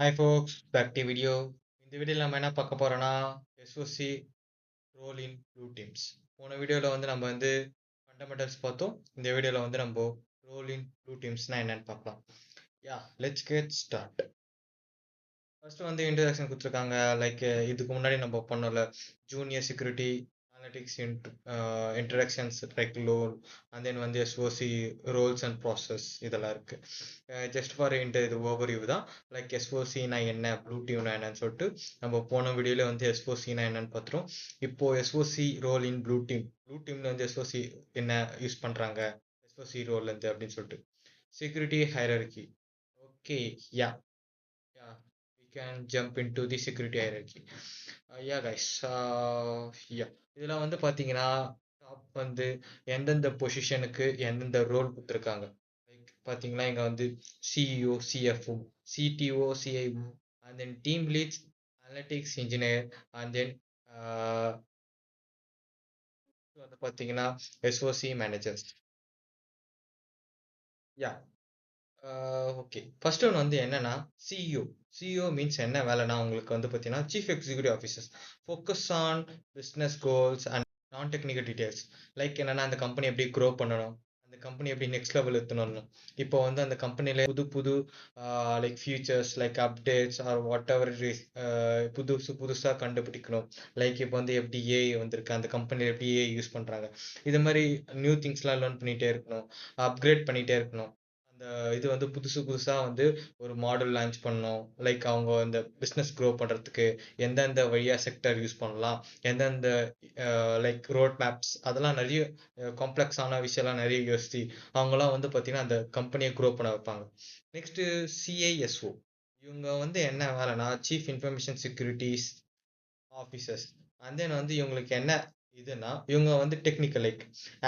Hi folks, back to video. இந்த வீடியோவில் நம்ம என்ன பார்க்க போறோம்னா SOC role in blue teams. போன வீடியோவில் வந்து நம்ம வந்து ஃபண்டமெண்டல்ஸ் பார்த்தோம். இந்த வீடியோவில் வந்து நம்ம ரோல் இன் ப்ளூ டீம்ஸ்னா என்னன்னு பார்க்கலாம். Yeah, let's get start. First வந்து இன்ட்ரடக்ஷன் கொடுத்துருக்காங்க. லைக் இதுக்கு முன்னாடி நம்ம பண்ணோம்ல junior security analytics introductions like lol and then வந்து எஸ்ஓசி ரோல்ஸ் அண்ட் ப்ராசஸ் இதெல்லாம் இருக்கு. ஜஸ்ட் ஃபார் இது ஓவர்வியூ தான். லைக் எஸ்ஓசினா என்ன, ப்ளூ டீம்னா என்னன்னு சொல்லிட்டு நம்ம போன வீடியோல வந்து எஸ்ஓசினா என்னன்னு பார்த்துரும். இப்போ எஸ்ஓசி ரோல் இன் ப்ளூ டீம்ல வந்து எஸ்ஓசி என்ன யூஸ் பண்றாங்க, எஸ்ஓசி ரோல்ல இருந்து அப்படின்னு சொல்லிட்டு security hierarchy. Okay, yeah yeah, we can jump into the security hierarchy. Yeah guys, yeah, இதுல வந்து பாத்தீங்கன்னா டாப் வந்து எந்தெந்த பொசிஷனுக்கு எந்தெந்த ரோல் கொடுத்துருக்காங்க. லைக் பாத்தீங்கன்னா இங்க வந்து CEO, CFO, CTO, CIO and then team leads, analytics engineer and then வந்து பாத்தீங்கன்னா SOC managers. Yeah, okay, first one வந்து என்னன்னா சிஇஓ. சிஇஓ மீன்ஸ் என்ன வேலைனா உங்களுக்கு வந்து பார்த்தீங்கன்னா chief executive officers focus on business goals and நான் டெக்னிக்கல் டீடைல்ஸ். லைக் என்னன்னா அந்த கம்பெனி எப்படி க்ரோ பண்ணணும், அந்த கம்பெனி எப்படி நெக்ஸ்ட் லெவல் எத்தணும், இப்போ வந்து அந்த கம்பெனில புது புது like features like updates or whatever it is புதுசாக கண்டுபிடிக்கணும். லைக் இப்போ வந்து எப்படி ஏஐ வந்திருக்கு, அந்த கம்பெனியில் எப்படி ஏஐ யூஸ் பண்ணுறாங்க, இது மாதிரி நியூ திங்ஸ்லாம் லேர்ன் பண்ணிகிட்டே இருக்கணும், அப்கிரேட் பண்ணிகிட்டே இருக்கணும். அந்த இது வந்து புதுசு புதுசா வந்து ஒரு மாடல் லான்ச் பண்ணணும். லைக் அவங்க இந்த பிஸ்னஸ் க்ரோ பண்றதுக்கு எந்தெந்த வழியா செக்டர் யூஸ் பண்ணலாம், எந்தெந்த லைக் ரோட் மேப்ஸ், அதெல்லாம் நிறைய காம்ப்ளெக்ஸான விஷயம்லாம் நிறைய யோசிச்சு அவங்களாம் வந்து பார்த்தீங்கன்னா அந்த கம்பெனியை க்ரோ பண்ண வைப்பாங்க. Next CISO. இவங்க வந்து என்ன வேலைனா chief information securities officers. And then வந்து இவங்களுக்கு என்ன இதுனா இவங்க வந்து technical like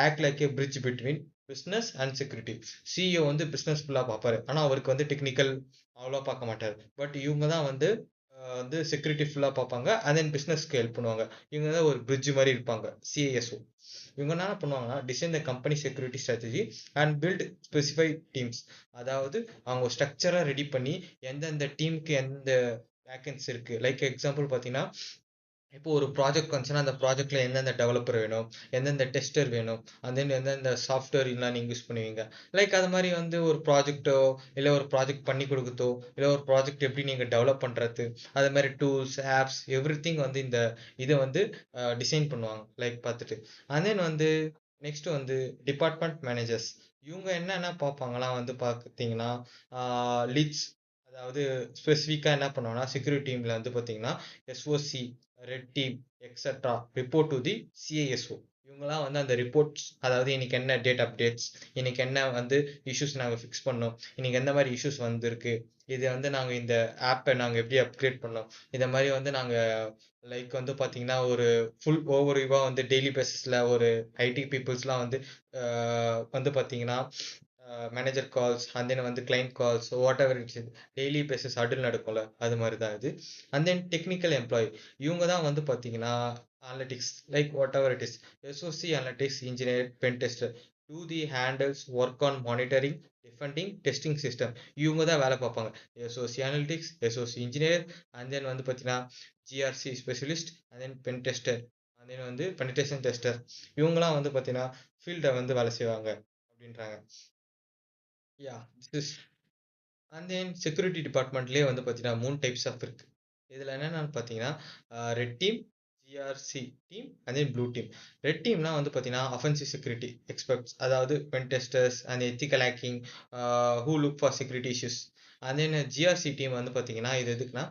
act like a bridge between business and security. CEO வந்து பிஸ்னஸ் ஃபுல்லாக பார்ப்பாரு, ஆனால் அவருக்கு வந்து டெக்னிக்கல் அவ்வளோ பார்க்க மாட்டார். பட் இவங்க தான் வந்து வந்து செக்யூரிட்டி ஃபுல்லாக பார்ப்பாங்க அண்ட் தென் பிஸ்னஸ்க்கு ஹெல்ப் பண்ணுவாங்க. இவங்க தான் ஒரு பிரிட்ஜ் மாதிரி இருப்பாங்க சிஐஎஸ்ஓ. இவங்க என்ன பண்ணுவாங்கன்னா design the company security strategy and build specified teams. அதாவது அவங்க ஸ்ட்ரக்சராக ரெடி பண்ணி எந்தெந்த டீமுக்கு எந்த வேக்கன்சி இருக்கு. லைக் எக்ஸாம்பிள் பார்த்தீங்கன்னா இப்போ ஒரு ப்ராஜெக்ட் வந்துச்சுன்னா அந்த ப்ராஜெக்ட்ல எந்தெந்த டெவலப்பர் வேணும், எந்தெந்த டெஸ்டர் வேணும், and then எந்தெந்த சாஃப்ட்வேர் எல்லாம் நீங்க யூஸ் பண்ணுவீங்க. லைக் அது மாதிரி வந்து ஒரு ப்ராஜெக்ட்டோ இல்லை ஒரு ப்ராஜெக்ட் பண்ணி கொடுக்குதோ இல்லை ஒரு ப்ராஜெக்ட் எப்படி நீங்க டெவலப் பண்றது, அது மாதிரி டூல்ஸ் ஆப்ஸ் எவ்ரி வந்து இந்த இதை வந்து டிசைன் பண்ணுவாங்க லைக் பார்த்துட்டு. and then வந்து நெக்ஸ்ட் வந்து டிபார்ட்மெண்ட் மேனேஜர்ஸ். இவங்க என்னென்ன பார்ப்பாங்களாம் வந்து பார்த்தீங்கன்னா லீட்ஸ். அதாவது ஸ்பெசிஃபிக்காக என்ன பண்ணுவாங்கன்னா செக்யூரிட்டி டீம்ல வந்து பார்த்தீங்கன்னா SOC, red team etcetera report to the CISO. இவங்கெல்லாம் வந்து அந்த ரிப்போர்ட்ஸ், அதாவது இன்னைக்கு என்ன டேட் அப்டேட்ஸ், இன்னைக்கு என்ன வந்து இஷ்யூஸ் நாங்கள் ஃபிக்ஸ் பண்ணோம், இன்னைக்கு எந்த மாதிரி இஷ்யூஸ் வந்திருக்கு, இது வந்து நாங்கள் இந்த ஆப்பை நாங்கள் எப்படி அப்கிரேட் பண்ணோம், இதை மாதிரி வந்து நாங்கள் லைக் வந்து பார்த்தீங்கன்னா ஒரு ஃபுல் ஓவர்வியூவாக வந்து டெய்லி பேசிஸில் ஒரு ஐடி பீப்புள்ஸ்லாம் வந்து வந்து பார்த்தீங்கன்னா மேனேஜர் கால்ஸ் அண்ட் தென் வந்து client calls whatever it's daily basis அடில் நடக்கும்ல, அது மாதிரி தான் இது. And then technical employee. இவங்க தான் வந்து பார்த்தீங்கன்னா analytics like whatever it is SOC analytics engineer pen tester to the handles work on monitoring defending testing system. இவங்க தான் வேலை பார்ப்பாங்க. SOC analytics, SOC engineer and then வந்து பார்த்தீங்கன்னா GRC specialist and then pen tester and then வந்து penetration tester. இவங்கலாம் வந்து பார்த்தீங்கன்னா ஃபீல்டை வந்து வேலை செய்வாங்க அப்படின்றாங்க. Yeah, this is and then security டிபார்ட்மெண்ட்லேயே வந்து பார்த்தீங்கன்னா 3 டைப்ஸ் ஆஃப் இருக்கு. இதில் என்னென்னு பார்த்தீங்கன்னா red team, GRC team and then blue team. Red டீம்னா வந்து பார்த்தீங்கன்னா அஃபென்சிவ் செக்யூரிட்டி எக்ஸ்பர்ட்ஸ், அதாவது pen testers and ethical hacking who look for security issues. And then GRC team வந்து பார்த்தீங்கன்னா இது எதுக்குன்னா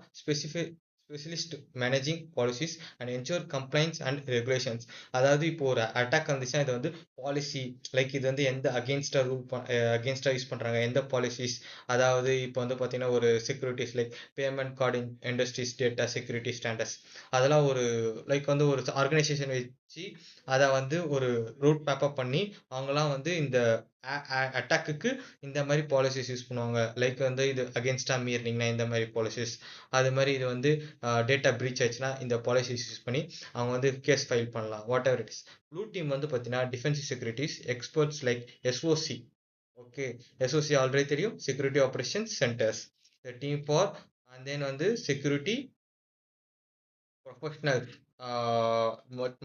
specialist managing policies and ensure complaints and regulations. அதாவது இப்போ ஒரு அட்டாக் வந்துச்சுன்னா இது வந்து பாலிசி லைக் இது வந்து எந்த அகேன்ஸ்டா அகேன்ஸ்டா யூஸ் பண்றாங்க, எந்த பாலிசிஸ். அதாவது இப்போ வந்து பார்த்தீங்கன்னா ஒரு securities like payment card industries data security standards, அதெல்லாம் ஒரு லைக் வந்து ஒரு ஆர்கனைசேஷன் வச்சு அதை வந்து ஒரு ரூட் மேப்பப் பண்ணி அவங்கலாம் வந்து இந்த அட்டாக்குக்கு இந்த மாதிரி பாலிசிஸ் யூஸ் பண்ணுவாங்க. லைக் வந்து இது அகேன்ஸ்டா மீறினீங்கன்னா இந்த மாதிரி பாலிசிஸ், அது மாதிரி இது வந்து டேட்டா பிரீச் ஆச்சுன்னா இந்த பாலிசிஸ் யூஸ் பண்ணி அவங்க வந்து கேஸ் ஃபைல் பண்ணலாம் whatever it is. Blue team வந்து பார்த்தீங்கன்னா defensive securities experts like SOC. Okay, SOC already தெரியும், security operations centres. The team for and then வந்து security professionals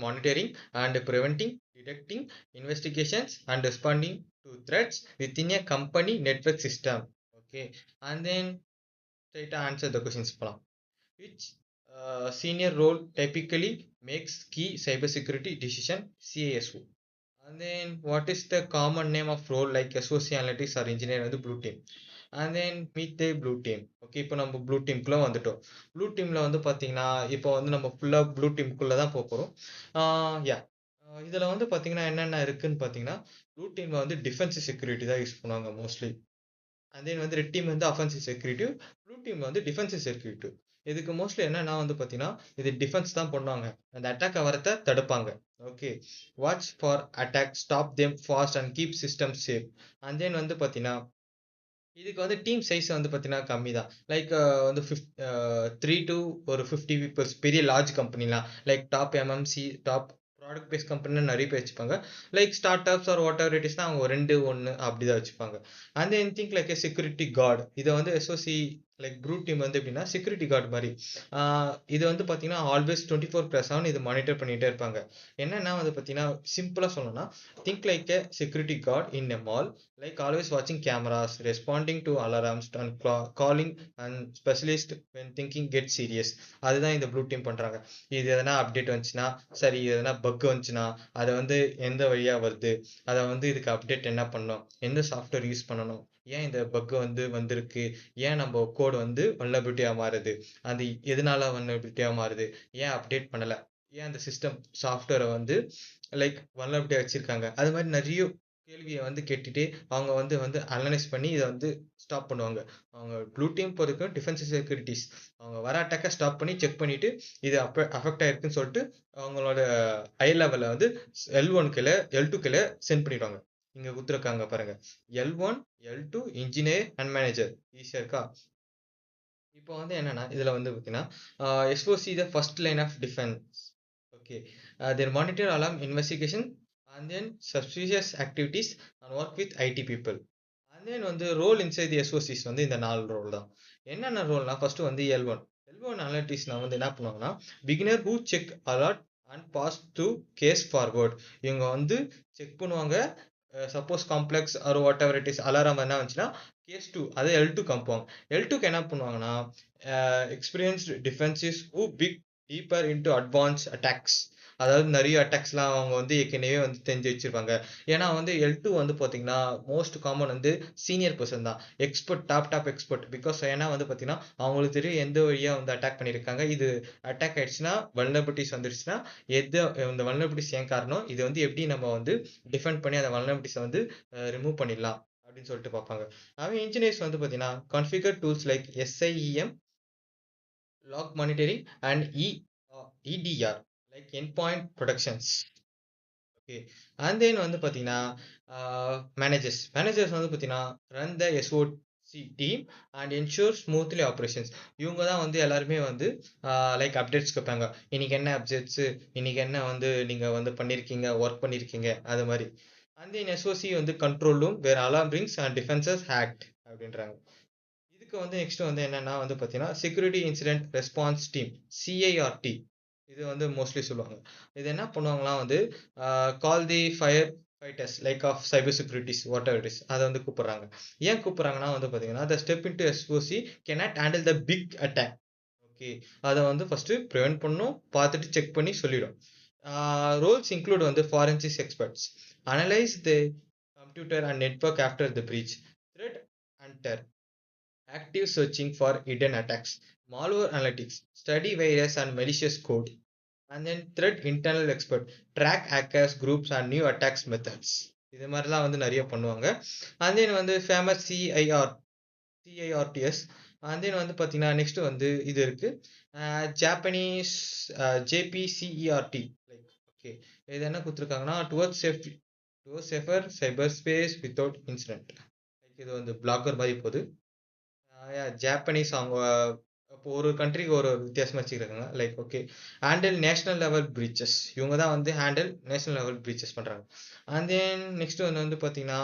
monitoring and preventing, detecting, investigations and responding to threats within a company network system. Okay, and then try to answer the questions போலாம். Which senior role typically makes key cybersecurity decision? CISO. And then what is the common name of role like SOC analytics or engineer வந்து blue team. And then meet the blue team. Okay, இப்போ நம்ம blue டீமுக்குள்ள வந்துட்டோம். Blue டீம்ல வந்து பார்த்தீங்கன்னா இப்போ வந்து நம்ம ஃபுல்லாக ப்ளூ டீமுக்குள்ள தான் போக போகிறோம். யா, இதில் வந்து பார்த்தீங்கன்னா என்னென்ன இருக்குன்னு பார்த்தீங்கன்னா ப்ளூ டீமில் வந்து டிஃபென்ஸ் செக்யூரிட்டி தான் யூஸ் பண்ணுவாங்க மோஸ்ட்லி. அண்ட் தென் வந்து ரெட் டீம் வந்து அஃபென்சிவ் செக்யூரிட்டி, ப்ளூ டீம் வந்து டிஃபென்சிவ் செக்யூரிட்டி. இதுக்கு மோஸ்ட்லி என்னன்னா வந்து பார்த்தீங்கன்னா இது டிஃபென்ஸ் தான் பண்ணுவாங்க, அந்த அட்டாக் வரத்தை தடுப்பாங்க. Okay, watch for attack, stop them fast and keep system safe. And then வந்து பார்த்தீங்கன்னா இதுக்கு வந்து டீம் சைஸ் வந்து பார்த்தீங்கன்னா கம்மி தான். லைக் வந்து 3 to ஒரு 50 பீப்புள்ஸ், பெரிய லார்ஜ் கம்பெனிலாம் like top MMC, top product base கம்பெனின்னு நிறைய பேர் வச்சுப்பாங்க. Like start ups or whatever it இஸ்னா அவங்க 2 1 அப்படிதான் வச்சுப்பாங்க. And then think like a security guard. இதை வந்து எஸ்ஓசி லைக் ப்ரூ டீம் வந்து எப்படின்னா செக்யூரிட்டி கார்டு மாதிரி. இது வந்து பார்த்தீங்கன்னா ஆல்வேஸ் 24/7 இது மானிட்டர் பண்ணிகிட்டே இருப்பாங்க. என்னன்னா வந்து பார்த்தீங்கன்னா சிம்பிளாக சொல்லணும்னா think like a security card in a mall, like always watching cameras, responding to alarms and calling and specialist when thinking get serious. அதுதான் இந்த ப்ளூ டீம் பண்றாங்க. இது எதனா அப்டேட் வந்துச்சுன்னா சரி, எதனா பக் வந்துச்சுன்னா அதை வந்து எந்த வழியா வருது, அதை வந்து இதுக்கு அப்டேட் என்ன பண்ணணும், எந்த சாஃப்ட்வேர் யூஸ் பண்ணணும், ஏன் இந்த பக் வந்து வந்திருக்கு, ஏன் நம்ம கோடு வந்து வல்னரபிலிட்டியா மாறுது, அது எதனால வல்னரபிலிட்டியா மாறுது, ஏன் அப்டேட் பண்ணல, ஏன் அந்த சிஸ்டம் சாஃப்ட்வேரை வந்து லைக் வல்னரபிலிட்டியா வச்சிருக்காங்க, அது மாதிரி நிறைய கேள்வியை வந்து கேட்டுட்டு அவங்க வந்து வந்து அனலைஸ் பண்ணி இதை வந்து ஸ்டாப் பண்ணுவாங்க. அவங்க ப்ளூ டீம் பொறுக்கும் டிஃபென்ஸ் செக்யூரிட்டிஸ் அவங்க வர அட்டாக்கை ஸ்டாப் பண்ணி செக் பண்ணிட்டு இது அஃபெக்ட் ஆயிருக்குன்னு சொல்லிட்டு அவங்களோட ஹை லெவலில் வந்து L1 கீழே L2 கீழே சென்ட் பண்ணிடுவாங்க. இங்க கொடுத்துருக்காங்க பாருங்க, L1 L2 engineer and manager. ஈஸியா இருக்கா? இப்போ வந்து என்னன்னா இதுல வந்து பார்த்தீங்கன்னா SOC the first line of defence. Okay, their monitor alarm investigation and then suspicious activities and work with IT people. And then வந்து ரோல் இன்சைட் தி எஸ்ஓசிஸ் வந்து இந்த 4 ரோல் தான். என்னென்ன ரோல்னா ஃபர்ஸ்ட் வந்து L1 அனலிட்டிக்ஸ் வந்து என்ன பண்ணுவாங்கன்னா beginner who check alert and pass to case forward. இவங்க வந்து செக் பண்ணுவாங்க, suppose complex or whatever it is alarm என்ன வந்துச்சுன்னா கேஸ் 2 அதை L2 காமிப்பாங்க. L2க்கு என்ன பண்ணுவாங்கன்னா experienced defences who dig deeper into advance attacks. அதாவது நிறைய அட்டாக்ஸ்லாம் அவங்க வந்து ஏற்கனவே வந்து தெரிஞ்சு வச்சிருப்பாங்க. ஏன்னா வந்து L2 வந்து பார்த்தீங்கன்னா மோஸ்ட் காமன் வந்து சீனியர் பர்சன் தான், எக்ஸ்பர்ட், டாப் எக்ஸ்பர்ட். பிகாஸ் ஏன்னா வந்து பார்த்தீங்கன்னா அவங்களுக்கு தெரியும் எந்த வழியா வந்து அட்டாக் பண்ணியிருக்காங்க, இது அட்டாக் ஆயிடுச்சுன்னா வல்னரபிலிட்டிஸ் வந்துருச்சுன்னா எது இந்த வல்னரபிலிட்டிஸ் ஏன் காரணம், இது வந்து எப்படி நம்ம வந்து டிஃபெண்ட் பண்ணி அந்த வல்னரபிலிட்டிஸை வந்து ரிமூவ் பண்ணிடலாம் அப்படின்னு சொல்லிட்டு பார்ப்பாங்க. அவன் இன்ஜினியர்ஸ் வந்து பார்த்தீங்கன்னா configure tools like SIEM, log monitoring and EDR like endpoint protections. Okay, and then வந்து பார்த்தீங்கன்னா மேனேஜர்ஸ் வந்து பார்த்தீங்கன்னா run the SoC team and ensure smoothly operations. இவங்க தான் வந்து எல்லாருமே வந்து லைக் அப்டேட்ஸ் கேட்பாங்க, இன்னைக்கு என்ன அப்டேட்ஸு, இன்னைக்கு என்ன வந்து நீங்கள் வந்து பண்ணியிருக்கீங்க, ஒர்க் பண்ணியிருக்கீங்க, அது மாதிரி. அண்ட் தென் எஸ்ஓசி வந்து control room where alarm rings and defences hacked அப்படின்றாங்க. இதுக்கு வந்து நெக்ஸ்ட் வந்து என்னன்னா வந்து பார்த்தீங்கன்னா security incident response team, CIRT. இது வந்து மோஸ்ட்லி சொல்லுவாங்க. இது என்ன பண்ணுவாங்களாம் வந்து call the firefighters like of cyber securities whatever it is, அதை வந்து கூப்பிடுறாங்க. ஏன் கூப்பிடுறாங்கன்னா வந்து பார்த்தீங்கன்னா the step into SOC cannot handle the big attack. Okay, அதை வந்து ஃபர்ஸ்ட் ப்ரிவென்ட் பண்ணும், பார்த்துட்டு செக் பண்ணி சொல்லிடும். ரோல்ஸ் இன்க்ளூட் வந்து forensics experts, analyse the computer and network after the breach, threat hunter, active searching for hidden attacks, malware analytics, study virus and malicious code, and then threat internal expert, track hackers groups and new attacks methods. இது மாதிரிலாம் வந்து நிறைய பண்ணுவாங்க. And then வந்து famous CIRTS. And then வந்து பார்த்தீங்கன்னா next வந்து இது இருக்கு ஜாப்பனீஸ் JPCERT. லைக் ஓகே, இது என்ன கொடுத்துருக்காங்கன்னா towards safer cyber space without incident. Like இது வந்து பிளாகர் மாதிரி போகுது. ஜாப்பனீஸ் அவங்க இப்போ ஒரு கண்ட்ரிக்கு ஒரு வித்தியாசமாக வச்சுக்கிறாங்க. Like okay, handle national level breaches. இவங்க தான் வந்து ஹேண்டில் நேஷனல் லெவல் பிரீச்சஸ் பண்ணுறாங்க. அண்ட் தென் நெக்ஸ்ட் வந்து பார்த்தீங்கன்னா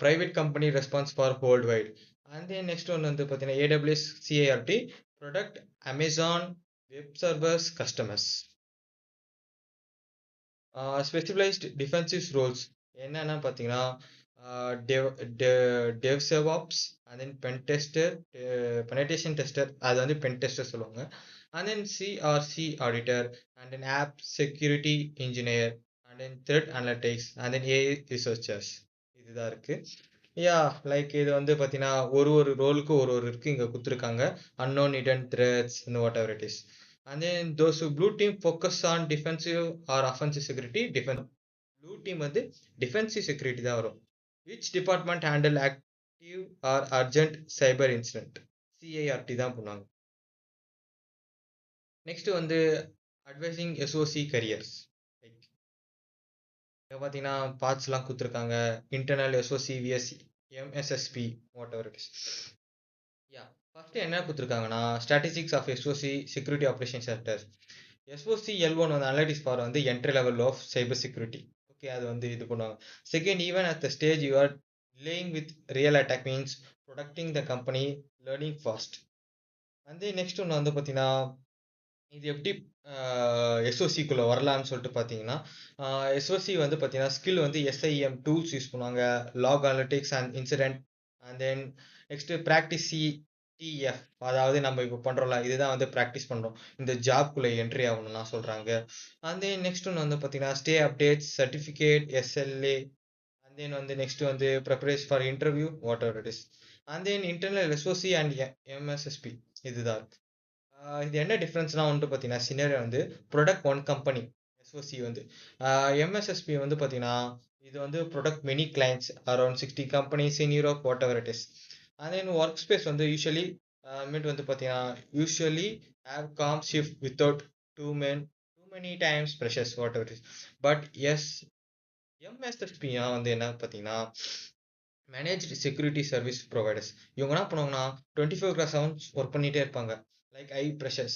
private company response for worldwide. And then next one வந்து பார்த்தீங்கன்னா AWS CART product Amazon web servers customers. Specified defensive roles என்னன்னா பார்த்தீங்கன்னா dev DevSecOps and then pen tester penetration tester அது வந்து pen tester சொல்லுவாங்க. And then CRC auditor and then app security engineer and then thread analytics and then AI researchers இதுதான் இருக்கு. Yeah like இது வந்து பார்த்தீங்கன்னா ஒரு ஒரு ரோலுக்கு ஒரு ஒரு இருக்கு இங்கே கொடுத்துருக்காங்க. Unknown hidden threats and whatever it is. And then those who blue team focus on defensive or offensive security. Blue team வந்து defensive security தான் வரும். Which department handle active or urgent cyber incident? CIRT தான் பண்ணுவாங்க. Next வந்து advising SoC careers. Like இங்கே பார்த்தீங்கன்னா பார்ட்ஸ்லாம் கொடுத்துருக்காங்க. Internal SOC VSC MSSP whatever it is. Yeah first என்ன கொடுத்துருக்காங்கன்னா statistics of SOC security operation centre. SOC L1 வந்து அனலிட்டிக்ஸ் ஃபார் வந்து entry level of cyber security. Okay அது வந்து இது பண்ணுவாங்க. Second even at the stage you are laying with real attack means protecting the company learning fast. And next ஒன்று வந்து பார்த்தீங்கன்னா இது எப்படி எஸ்ஓசிக்குள்ளே வரலான்னு சொல்லிட்டு பார்த்தீங்கன்னா எஸ்ஓசி வந்து பார்த்தீங்கன்னா ஸ்கில் வந்து எஸ்ஐஎம் டூல்ஸ் யூஸ் பண்ணுவாங்க. Log analytics and incident and then next practice CTF அதாவது நம்ம இப்போ பண்ணுறோம்ல இதுதான் வந்து ப்ராக்டிஸ் பண்ணுறோம் இந்த ஜாப்குள்ளே என்ட்ரி ஆகணும்னா சொல்கிறாங்க. அண்ட் தென் நெக்ஸ்ட் ஒன்று வந்து பார்த்தீங்கன்னா stay updates certificate SLA and then வந்து நெக்ஸ்ட் வந்து preparation for interview whatever it is. And then internal SOC and MSSP இதுதான் இருக்கு. இது என்ன டிஃப்ரென்ஸ்னா வந்து பார்த்தீங்கன்னா சினரியோ வந்து ப்ரொடக்ட் ஒன் கம்பெனி எஸ்ஓசி வந்து எம்எஸ்எஸ்பி வந்து பார்த்தீங்கன்னா இது வந்து product many clients around 60 companies in Europe whatever it is. And then workspace வந்து யூஸ்வலி மீட் வந்து பார்த்தீங்கன்னா usually have calm shift without too many times freshers whatever it is. But as MSSP வந்து என்ன பார்த்தீங்கன்னா managed security service providers. இவங்க என்ன பண்ணுவாங்கன்னா 24/7 work பண்ணிகிட்டே இருப்பாங்க. லைக் ஐ ப்ரெஷர்ஸ்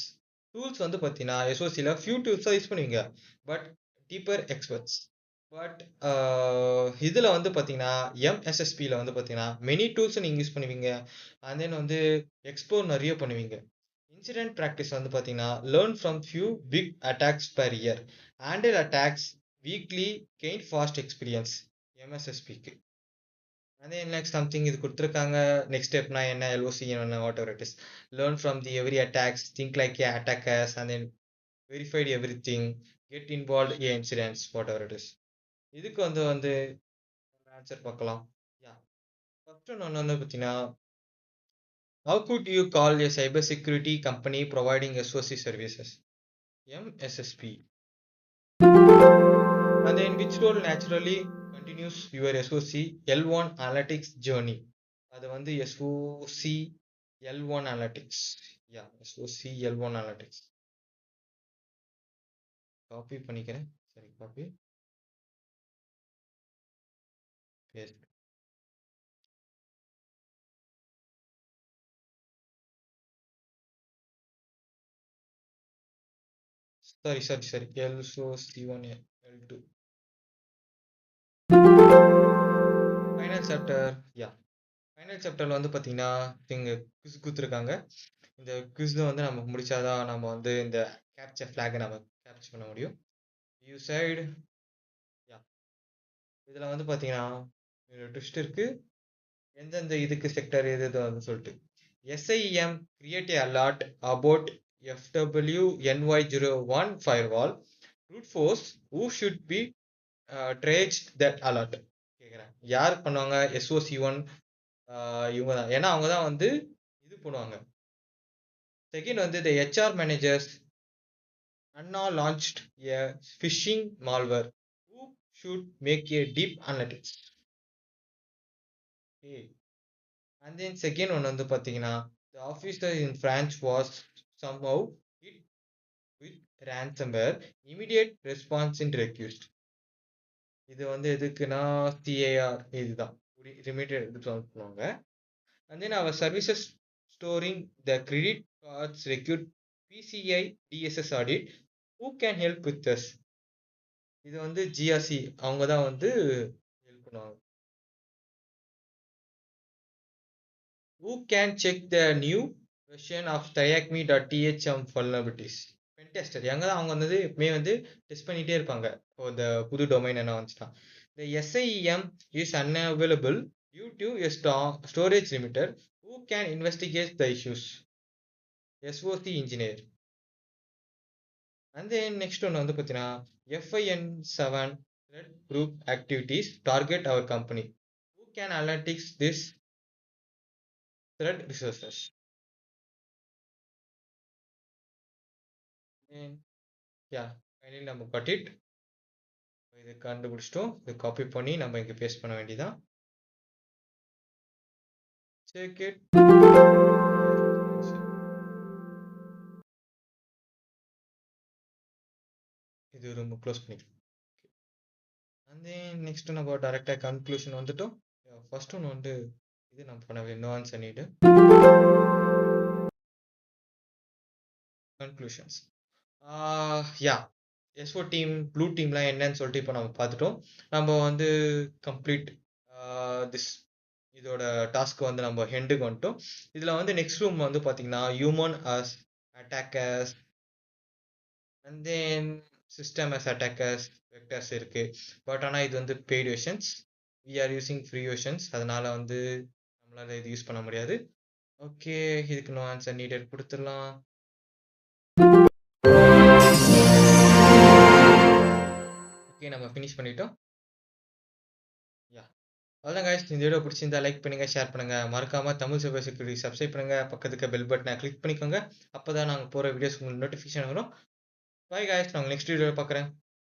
டூல்ஸ் வந்து பார்த்தீங்கன்னா எஸ்ஓசியில் ஃபியூ டூல்ஸ் தான் யூஸ் பண்ணுவீங்க பட் டீப்பர் எக்ஸ்பர்ட்ஸ். பட் இதில் வந்து பார்த்தீங்கன்னா எம்எஸ்எஸ்பியில் வந்து பார்த்தீங்கன்னா மெனி டூல்ஸ் நீங்கள் யூஸ் பண்ணுவீங்க. அண்ட் தென் வந்து எக்ஸ்ப்ளோர் நிறைய பண்ணுவீங்க. இன்சிடென்ட் ப்ராக்டிஸ் வந்து பார்த்தீங்கன்னா learn from few big attacks per year handle attacks weekly gain fast experience எம்எஸ்எஸ்பிக்கு. அதே நெக்ஸ்ட் சம்திங் இது கொடுத்துருக்காங்க. நெக்ஸ்ட் ஸ்டெப்னா என்ன எல்ஓசி என்ன what ever it is. Learn from the every attacks think like A attackers and then verified every thing get involve A incidents what ever it is. இதுக்கு வந்து answer பார்க்கலாம். Yeah first ஒன்று வந்து பார்த்தீங்கன்னா how could you call a cyber security company providing SOC services? MSSP. And then which role naturally continues your SOC L1 analytics journey? அது வந்து SOC L1 analytics. Yeah, SOC L1 analytics. Copy பண்ணிக்கிறேன். சரி copy paste. சரி L1 L2 final chapter. யா final சாப்டர்ல வந்து பார்த்தீங்கன்னா இங்கே quiz கொடுத்துருக்காங்க. இந்த குவிஸில் வந்து நம்ம முடிச்சாதான் நம்ம வந்து இந்த கேப்சர் ஃப்ளாகை நம்ம கேப்சர் பண்ண முடியும். யூ சைடு யா இதில் வந்து பார்த்தீங்கன்னா ட்விஸ்ட் இருக்கு எந்தெந்த இதுக்கு செக்டர் எது வந்து சொல்லிட்டு. SIM create A alert about FWNY01 firewall brute force who should be traced that alert கேட்குறேன். யார் பண்ணுவாங்க? SOC1 இவங்க தான். ஏன்னா அவங்க தான் வந்து இது பண்ணுவாங்க. செகண்ட் வந்து the HR managers Anna launched a phishing malware who should make a deep analytics. Okay. And then second one வந்து பார்த்தீங்கன்னா the officer in France was somehow hit with ransomware immediate response in request. இது வந்து எதுக்குன்னா CAR இதுதான் immediate response பண்ணுவாங்க. And then our services storing the credit cards required PCI DSS audit who can help with this. இது வந்து GRC அவங்க தான் வந்து ஹெல்ப் பண்ணுவாங்க. Who can check the new version of triacme.thm vulnerabilities? Pentester எங்க தான் அவங்க வந்து எப்பவுமே வந்து டெஸ்ட் பண்ணிட்டே இருப்பாங்க. இப்போ இந்த புது டொமைன் என்ன வந்துச்சுன்னா the SIEM is unavailable due to a storage limiter. Who can investigate the issues? SOC engineer. And then next one வந்து பார்த்தீங்கன்னா FIN7 threat group activities target our company. Who can analytics this threat resources? And yeah, finally நம்ம got it. இது கண்டுபிடிச்சிட்டோம். இது copy பண்ணி நம்ம இங்க paste பண்ண வேண்டியதான். Check it. இது ரொம்ப க்ளோஸ் பண்ணிக்கலாம். And then next நம்ம டைரக்டா கன்க்ளூஷன் வந்துட்டோம். ஃபர்ஸ்ட் ஒன் வந்து இது நம்ம பண்ணவே nuance and need conclusions. Yeah SO team blue டீம்லாம் என்னன்னு சொல்லிட்டு இப்போ நம்ம பார்த்துட்டோம். நம்ம வந்து கம்ப்ளீட் திஸ் இதோட டாஸ்க் வந்து நம்ம ஹெண்டுக்கு வந்துட்டோம். இதில் வந்து நெக்ஸ்ட் ரூம் வந்து பார்த்தீங்கன்னா human as attackers and then system as attackers vectors இருக்கு. பட் ஆனால் இது வந்து paid versions, we are using free versions, அதனால வந்து நம்மளால இது யூஸ் பண்ண முடியாது. ஓகே, இதுக்கு நோ ஆன்சர் நீடட் கொடுத்துடலாம். ஓகே, நம்ம ஃபினிஷ் பண்ணிட்டோம். யா அவ்வளோதான் guys, இந்த வீடியோ பிடிச்சிருந்தா லைக் பண்ணுங்க, ஷேர் பண்ணுங்க, மறக்காம தமிழ் சைபர் செக்யூரிட்டி சப்ஸ்கிரைப் பண்ணுங்க, பக்கத்துக்கு பெல் பட்டனை கிளிக் பண்ணிக்கோங்க. அப்பதான் நாங்கள் போகிற வீடியோஸ் உங்களுக்கு நோட்டிஃபிகேஷன் வரும். பாய் guys, நான் நெக்ஸ்ட் வீடியோவில் பார்க்குறேன்.